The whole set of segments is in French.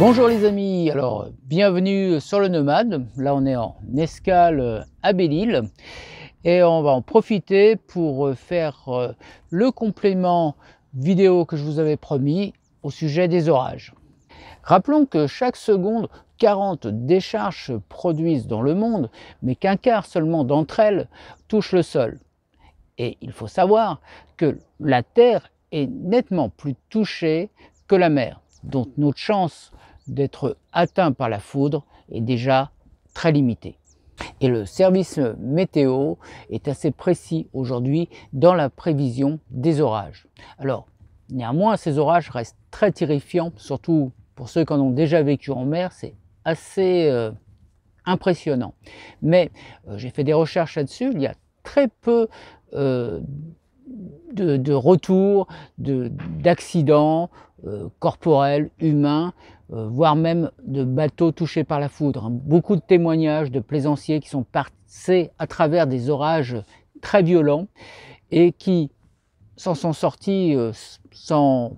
Bonjour les amis, alors bienvenue sur le Nomade. Là on est en escale à Belle-Île et on va en profiter pour faire le complément vidéo que je vous avais promis au sujet des orages. Rappelons que chaque seconde 40 décharges se produisent dans le monde, mais qu'un quart seulement d'entre elles touchent le sol. Et il faut savoir que la Terre est nettement plus touchée que la mer, donc notre chance d'être atteint par la foudre est déjà très limitée. Et le service météo est assez précis aujourd'hui dans la prévision des orages. Alors, néanmoins, ces orages restent très terrifiants, surtout pour ceux qui en ont déjà vécu en mer, c'est assez impressionnant. Mais j'ai fait des recherches là-dessus, il y a très peu de retours, d'accidents corporels, humains, voire même de bateaux touchés par la foudre. Beaucoup de témoignages de plaisanciers qui sont passés à travers des orages très violents et qui s'en sont sortis sans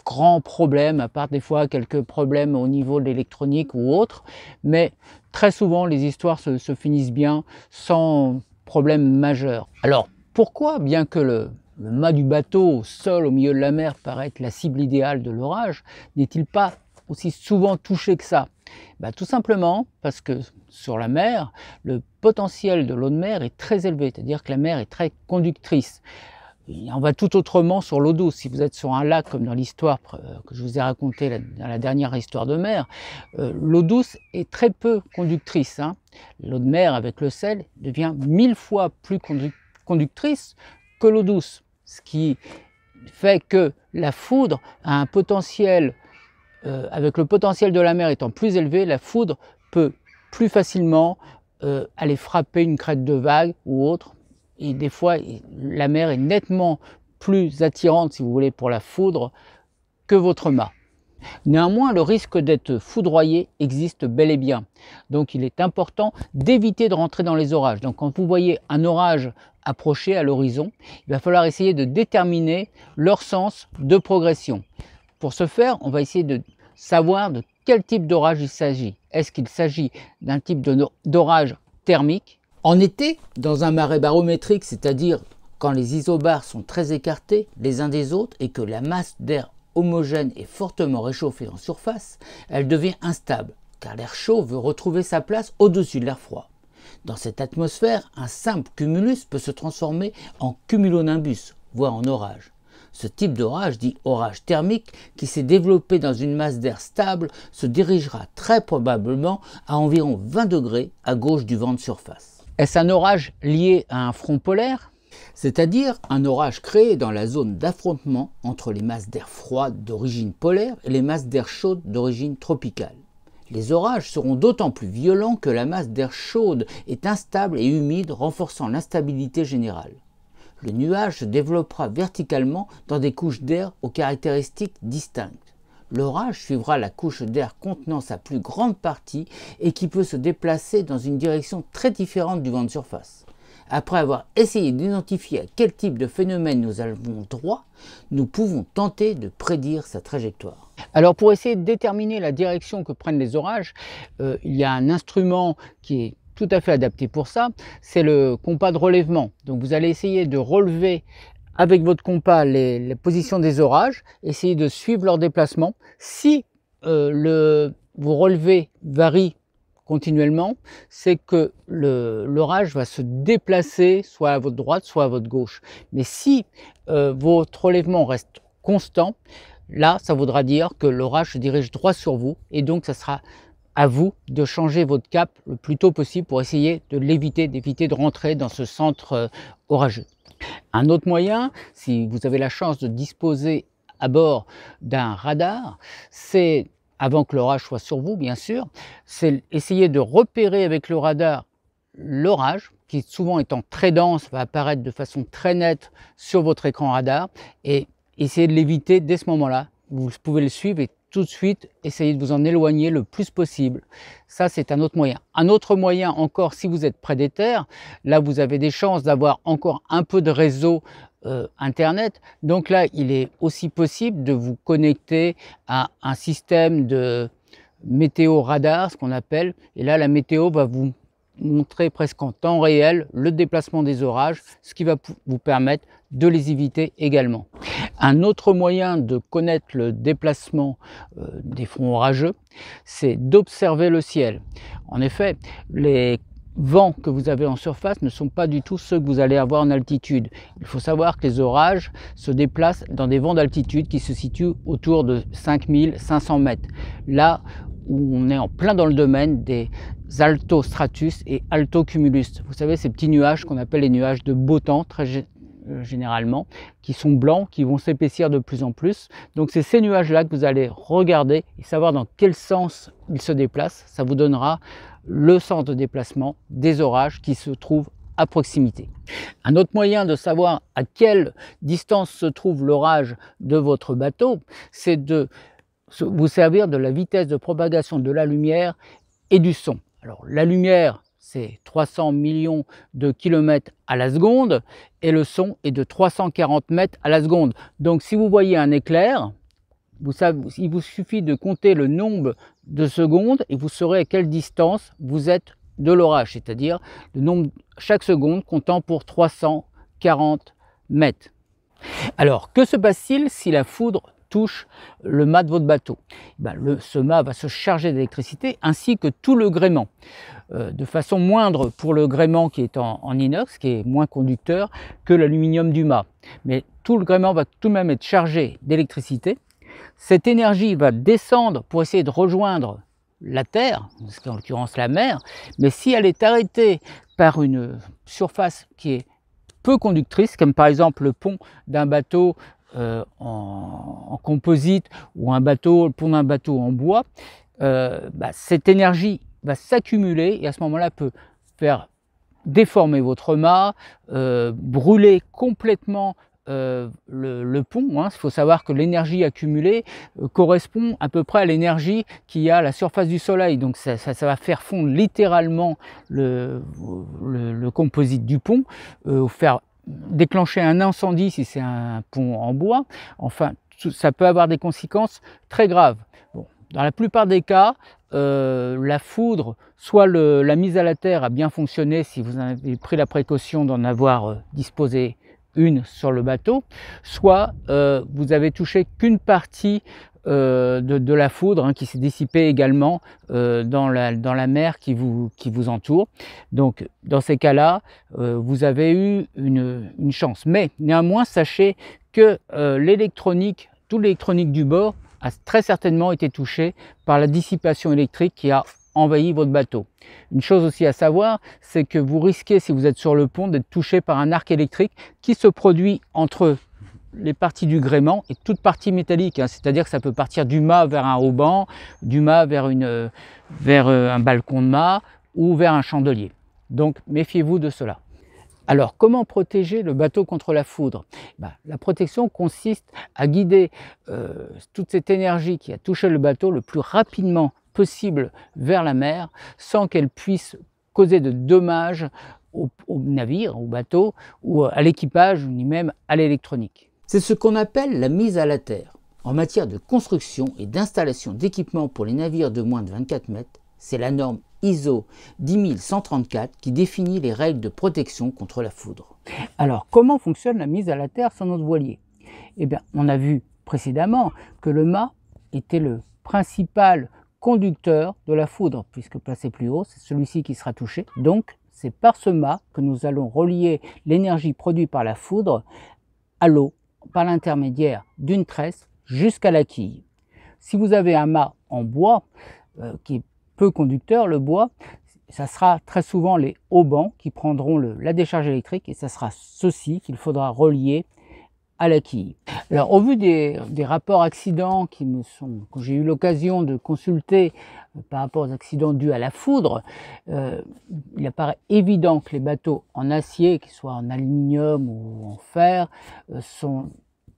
grands problèmes, à part des fois quelques problèmes au niveau de l'électronique ou autre, mais très souvent les histoires se finissent bien sans problème majeur. Alors pourquoi, bien que le mât du bateau seul au milieu de la mer paraît être la cible idéale de l'orage, n'est-il pas aussi souvent touché que ça? Tout simplement parce que sur la mer, le potentiel de l'eau de mer est très élevé, c'est-à-dire que la mer est très conductrice. Il en va tout autrement sur l'eau douce. Si vous êtes sur un lac, comme dans l'histoire que je vous ai racontée dans la dernière histoire de mer, l'eau douce est très peu conductrice. L'eau de mer avec le sel devient 1000 fois plus conductrice que l'eau douce, ce qui fait que la foudre a un potentiel, avec le potentiel de la mer étant plus élevé, la foudre peut plus facilement aller frapper une crête de vague ou autre. Et des fois, la mer est nettement plus attirante, si vous voulez, pour la foudre que votre mât. Néanmoins, le risque d'être foudroyé existe bel et bien. Donc, il est important d'éviter de rentrer dans les orages. Donc, quand vous voyez un orage approcher à l'horizon, il va falloir essayer de déterminer leur sens de progression. Pour ce faire, on va essayer de savoir de quel type d'orage il s'agit. Est-ce qu'il s'agit d'un type d'orage thermique? En été, dans un marais barométrique, c'est-à-dire quand les isobars sont très écartés les uns des autres et que la masse d'air homogène est fortement réchauffée en surface, elle devient instable, car l'air chaud veut retrouver sa place au-dessus de l'air froid. Dans cette atmosphère, un simple cumulus peut se transformer en cumulonimbus, voire en orage. Ce type d'orage, dit orage thermique, qui s'est développé dans une masse d'air stable, se dirigera très probablement à environ 20 degrés à gauche du vent de surface. Est-ce un orage lié à un front polaire? C'est-à-dire un orage créé dans la zone d'affrontement entre les masses d'air froid d'origine polaire et les masses d'air chaude d'origine tropicale. Les orages seront d'autant plus violents que la masse d'air chaude est instable et humide, renforçant l'instabilité générale. Le nuage se développera verticalement dans des couches d'air aux caractéristiques distinctes. L'orage suivra la couche d'air contenant sa plus grande partie et qui peut se déplacer dans une direction très différente du vent de surface. Après avoir essayé d'identifier à quel type de phénomène nous avons droit, nous pouvons tenter de prédire sa trajectoire. Alors pour essayer de déterminer la direction que prennent les orages, il y a un instrument qui est tout à fait adapté pour ça, c'est le compas de relèvement. Donc vous allez essayer de relever avec votre compas les positions des orages, essayez de suivre leur déplacement. Si vos relevés varient continuellement, c'est que l'orage va se déplacer soit à votre droite, soit à votre gauche. Mais si votre relèvement reste constant, là, ça voudra dire que l'orage se dirige droit sur vous et donc ça sera à vous de changer votre cap le plus tôt possible pour essayer de l'éviter, d'éviter de rentrer dans ce centre orageux. Un autre moyen, si vous avez la chance de disposer à bord d'un radar, c'est, avant que l'orage soit sur vous bien sûr, c'est essayer de repérer avec le radar l'orage, qui souvent étant très dense va apparaître de façon très nette sur votre écran radar, et essayer de l'éviter dès ce moment-là. Vous pouvez le suivre et tout de suite, essayez de vous en éloigner le plus possible. Ça, c'est un autre moyen. Un autre moyen encore, si vous êtes près des terres, là, vous avez des chances d'avoir encore un peu de réseau Internet. Donc là, il est aussi possible de vous connecter à un système de météo radar, ce qu'on appelle, et là la météo va vous montrer presque en temps réel le déplacement des orages, ce qui va vous permettre de les éviter également. Un autre moyen de connaître le déplacement des fronts orageux, c'est d'observer le ciel. En effet, les vents que vous avez en surface ne sont pas du tout ceux que vous allez avoir en altitude. Il faut savoir que les orages se déplacent dans des vents d'altitude qui se situent autour de 5500 mètres. Là où on est en plein dans le domaine des altostratus et altocumulus. Vous savez, ces petits nuages qu'on appelle les nuages de beau temps, très généralement, qui sont blancs, qui vont s'épaissir de plus en plus. Donc c'est ces nuages-là que vous allez regarder et savoir dans quel sens ils se déplacent. Ça vous donnera le sens de déplacement des orages qui se trouvent à proximité. Un autre moyen de savoir à quelle distance se trouve l'orage de votre bateau, c'est de vous servir de la vitesse de propagation de la lumière et du son. Alors la lumière, c'est 300 millions de kilomètres à la seconde et le son est de 340 mètres à la seconde. Donc si vous voyez un éclair, vous savez, il vous suffit de compter le nombre de secondes et vous saurez à quelle distance vous êtes de l'orage, c'est-à-dire le nombre chaque seconde comptant pour 340 mètres. Alors que se passe-t-il si la foudre touche le mât de votre bateau? Ce mât va se charger d'électricité ainsi que tout le gréement. De façon moindre pour le gréement qui est en inox, qui est moins conducteur que l'aluminium du mât. Mais tout le gréement va tout de même être chargé d'électricité. Cette énergie va descendre pour essayer de rejoindre la terre, en l'occurrence la mer, mais si elle est arrêtée par une surface qui est peu conductrice, comme par exemple le pont d'un bateau en composite ou le pont d'un bateau en bois, cette énergie va s'accumuler et à ce moment-là peut faire déformer votre mât, brûler complètement le pont. Il faut savoir que l'énergie accumulée correspond à peu près à l'énergie qu'il y a à la surface du soleil. Donc ça va faire fondre littéralement le composite du pont, faire déclencher un incendie si c'est un pont en bois. Enfin, ça peut avoir des conséquences très graves. Bon, dans la plupart des cas, la foudre, soit la mise à la terre a bien fonctionné si vous avez pris la précaution d'en avoir disposé une sur le bateau, soit vous avez touché qu'une partie de la foudre qui s'est dissipée également dans la mer qui vous entoure. Donc dans ces cas-là, vous avez eu une chance. Mais néanmoins, sachez que l'électronique, toute l'électronique du bord a très certainement été touchée par la dissipation électrique qui a envahi votre bateau. Une chose aussi à savoir, c'est que vous risquez, si vous êtes sur le pont, d'être touché par un arc électrique qui se produit entre les parties du gréement et toute partie métallique, c'est-à-dire que ça peut partir du mât vers un haubans, du mât vers un balcon de mât ou vers un chandelier. Donc méfiez-vous de cela. Alors comment protéger le bateau contre la foudre? La protection consiste à guider toute cette énergie qui a touché le bateau le plus rapidement possible vers la mer sans qu'elle puisse causer de dommages au navire, au bateau ou à l'équipage, ni même à l'électronique. C'est ce qu'on appelle la mise à la terre. En matière de construction et d'installation d'équipements pour les navires de moins de 24 mètres, c'est la norme ISO 10134 qui définit les règles de protection contre la foudre. Alors, comment fonctionne la mise à la terre sur notre voilier? Eh bien, on a vu précédemment que le mât était le principal conducteur de la foudre, puisque placé plus haut, c'est celui-ci qui sera touché. Donc, c'est par ce mât que nous allons relier l'énergie produite par la foudre à l'eau, par l'intermédiaire d'une tresse jusqu'à la quille. Si vous avez un mât en bois qui est peu conducteur, le bois, ça sera très souvent les haubans qui prendront la décharge électrique et ça sera ceci qu'il faudra relier à la quille. Alors au vu des rapports accidents que j'ai eu l'occasion de consulter par rapport aux accidents dus à la foudre, il apparaît évident que les bateaux en acier, qu'ils soient en aluminium ou en fer, sont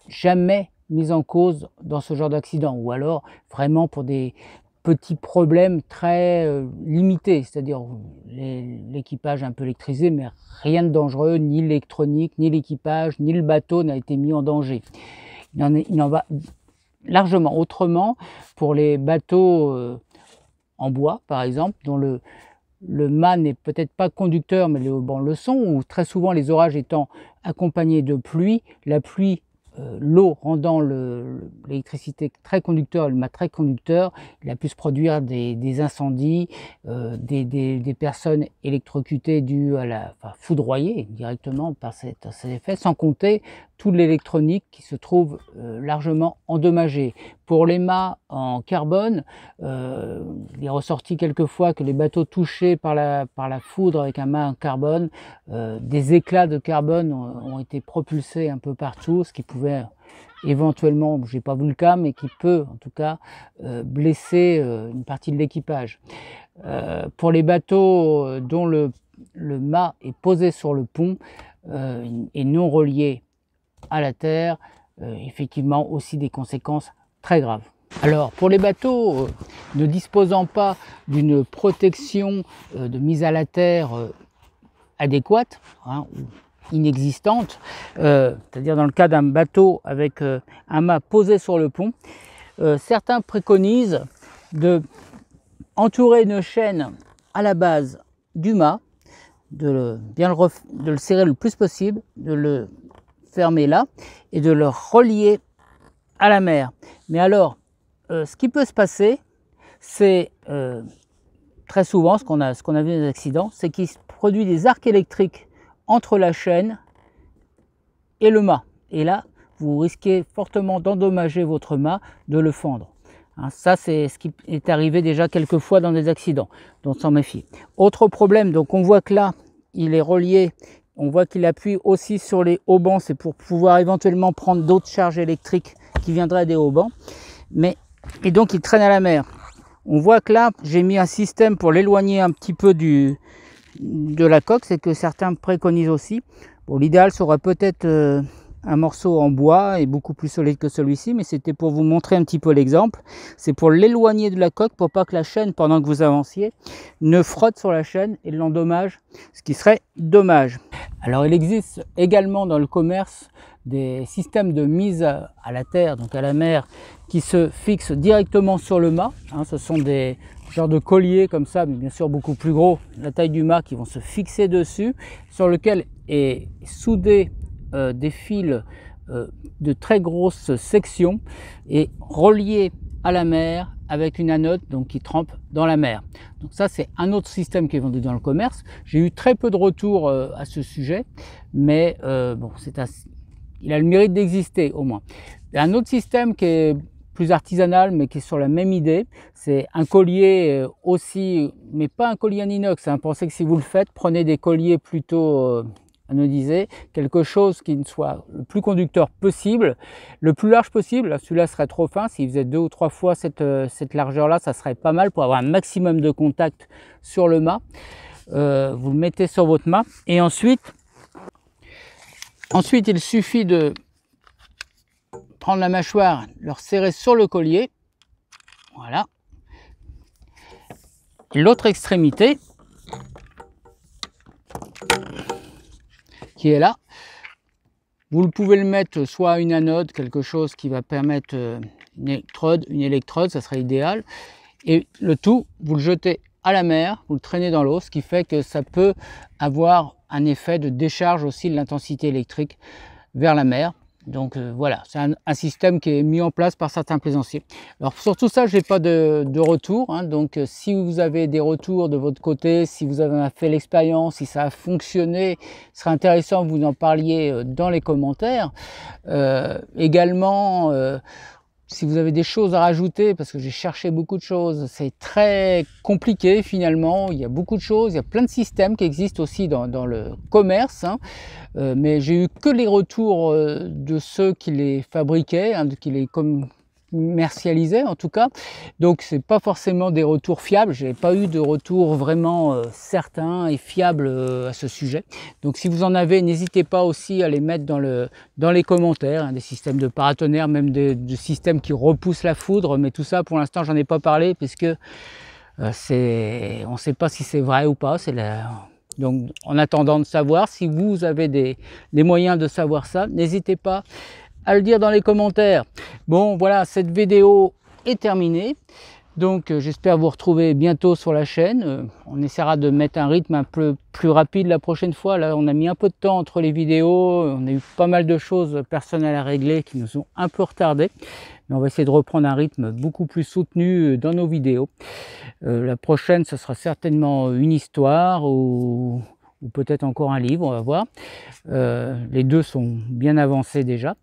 jamais mis en cause dans ce genre d'accident, ou alors vraiment pour des petits problèmes très limités, c'est-à-dire l'équipage un peu électrisé, mais rien de dangereux, ni l'électronique, ni l'équipage, ni le bateau n'a été mis en danger. Il en va largement autrement pour les bateaux en bois, par exemple, dont le mât n'est peut-être pas conducteur, mais les haubans le sont, où très souvent les orages étant accompagnés de pluie, la pluie, l'eau rendant l'électricité très conducteur, le mât très conducteur, il a pu se produire des incendies, des personnes électrocutées dues à foudroyées directement par ces effets, sans compter toute l'électronique qui se trouve largement endommagée. Pour les mâts en carbone, il est ressorti quelquefois que les bateaux touchés par la foudre avec un mât en carbone, des éclats de carbone ont été propulsés un peu partout, ce qui pouvait éventuellement, je n'ai pas vu le cas, mais qui peut en tout cas blesser une partie de l'équipage. Pour les bateaux dont le mât est posé sur le pont et non relié à la terre, effectivement aussi des conséquences très graves. Alors pour les bateaux ne disposant pas d'une protection de mise à la terre adéquate, hein, ou inexistante, c'est-à-dire dans le cas d'un bateau avec un mât posé sur le pont, certains préconisent de entourer une chaîne à la base du mât, de le serrer le plus possible, de le fermer là et de le relier à la mer. Mais alors, ce qui peut se passer, c'est très souvent ce qu'on a vu dans les accidents, c'est qu'il se produit des arcs électriques entre la chaîne et le mât. Et là, vous risquez fortement d'endommager votre mât, de le fendre. Hein, ça, c'est ce qui est arrivé déjà quelques fois dans des accidents, donc s'en méfier. Autre problème, donc on voit que là, il est relié, on voit qu'il appuie aussi sur les haubans, c'est pour pouvoir éventuellement prendre d'autres charges électriques qui viendraient des haubans, et donc il traîne à la mer. On voit que là, j'ai mis un système pour l'éloigner un petit peu de la coque, c'est que certains préconisent aussi. Bon, l'idéal serait peut-être un morceau en bois et beaucoup plus solide que celui-ci, mais c'était pour vous montrer un petit peu l'exemple. C'est pour l'éloigner de la coque, pour pas que la chaîne, pendant que vous avanciez, ne frotte sur la chaîne et l'endommage, ce qui serait dommage. Alors il existe également dans le commerce des systèmes de mise à la terre, donc à la mer, qui se fixent directement sur le mât. Hein, ce sont des genres de colliers comme ça, mais bien sûr beaucoup plus gros, la taille du mât, qui vont se fixer dessus, sur lequel est soudé des fils de très grosses sections et reliés à la mer avec une anode donc qui trempe dans la mer. Donc ça, c'est un autre système qui est vendu dans le commerce. J'ai eu très peu de retours à ce sujet, mais bon, il a le mérite d'exister au moins. Il y a un autre système qui est plus artisanal, mais qui est sur la même idée. C'est un collier aussi, mais pas un collier en inox. Hein. Pensez que si vous le faites, prenez des colliers plutôt anodisés, quelque chose qui ne soit le plus conducteur possible, le plus large possible. Celui-là serait trop fin. S'il faisait 2 ou 3 fois cette largeur-là, ça serait pas mal pour avoir un maximum de contact sur le mât. Vous le mettez sur votre mât et ensuite il suffit de prendre la mâchoire, le resserrer sur le collier, voilà. L'autre extrémité, qui est là, vous pouvez le mettre soit à une anode, quelque chose qui va permettre une électrode, ça serait idéal, et le tout, vous le jetez à la mer, vous le traînez dans l'eau, ce qui fait que ça peut avoir un effet de décharge aussi de l'intensité électrique vers la mer. Donc voilà, c'est un système qui est mis en place par certains plaisanciers. Alors sur tout ça, je n'ai pas de retour, hein, donc si vous avez des retours de votre côté, si vous avez fait l'expérience, si ça a fonctionné, ce serait intéressant que vous en parliez dans les commentaires. Également, si vous avez des choses à rajouter, parce que j'ai cherché beaucoup de choses, c'est très compliqué finalement, il y a beaucoup de choses, il y a plein de systèmes qui existent aussi dans le commerce, hein, mais j'ai eu que les retours de ceux qui les fabriquaient, hein, qui commercialisés en tout cas. Donc c'est pas forcément des retours fiables. J'ai pas eu de retour vraiment certain et fiable à ce sujet. Donc si vous en avez, n'hésitez pas aussi à les mettre dans les commentaires, hein, des systèmes de paratonnerre, même des systèmes qui repoussent la foudre. Mais tout ça, pour l'instant, j'en ai pas parlé puisque on ne sait pas si c'est vrai ou pas. Donc en attendant de savoir, si vous avez des moyens de savoir ça, n'hésitez pas à le dire dans les commentaires. Bon voilà, cette vidéo est terminée. Donc j'espère vous retrouver bientôt sur la chaîne. On essaiera de mettre un rythme un peu plus rapide la prochaine fois. Là on a mis un peu de temps entre les vidéos, on a eu pas mal de choses personnelles à régler qui nous ont un peu retardé. Mais on va essayer de reprendre un rythme beaucoup plus soutenu dans nos vidéos. La prochaine, ce sera certainement une histoire ou peut-être encore un livre, on va voir. Les deux sont bien avancés déjà.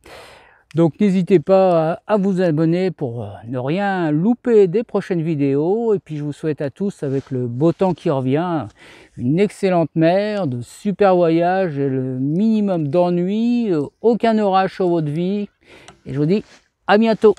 Donc n'hésitez pas à vous abonner pour ne rien louper des prochaines vidéos. Et puis je vous souhaite à tous, avec le beau temps qui revient, une excellente mer, de super voyages, et le minimum d'ennui, aucun orage sur votre vie. Et je vous dis à bientôt.